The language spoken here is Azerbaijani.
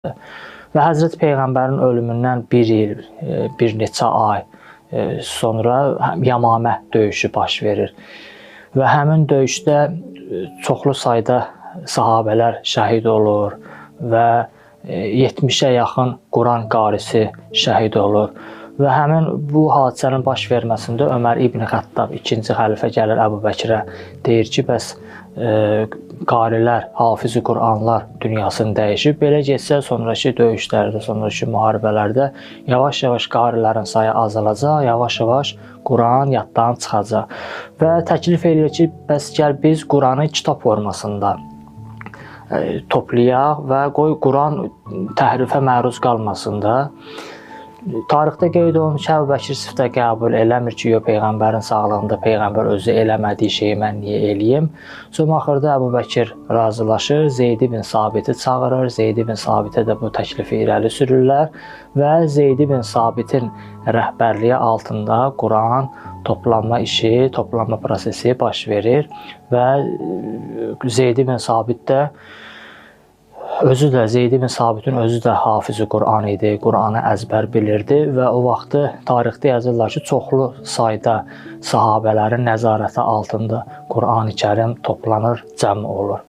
Və Həzrət Peyğəmbərin ölümündən bir il, bir neçə ay sonra Yamamə döyüşü baş verir. Və həmin döyüşdə çoxlu sayda sahabələr şəhid olur və 70-ə yaxın Quran qarisi şəhid olur. Və həmin bu hadisənin baş verməsində Ömər İbn Xəttab ikinci xəlifə gəlir Əbu Bəkirə, deyir ki, bəs qarilər, hafiz-i Quranlar dünyasını dəyişib. Belə getsə, sonraki döyüşlərdə, sonraki müharibələrdə yavaş-yavaş qarilərin sayı azalacaq, yavaş-yavaş Quran yaddan çıxacaq. Və təklif edir ki, bəs gəl biz Quranı kitab formasında toplayaq və qoy Quran təhrifə məruz qalmasın da. Tarixdə qeyd olunur ki, Əbu Bəkir Siddiq qəbul eləmir ki, Peyğəmbərin sağlığında Peyğəmbər özü eləmədiyi şeyi mən niyə eləyim? Sonra axırda Əbu Bəkir razılaşır, Zeyd ibn Sabiti çağırır, Zeyd ibn Sabitə də bu təklifi irəli sürürlər və Zeyd ibn Sabitin rəhbərliyi altında Quran toplanma işi, toplanma prosesi baş verir və Zeyd ibn Sabit də Zeyd ibn Sabitin özü də hafiz-i Quran idi, Quranı əzbər bilirdi və o vaxtı tarixdə yazırlar ki, çoxlu sayda sahabələrin nəzarəti altında Quran-ı Kərim toplanır, cəm olur.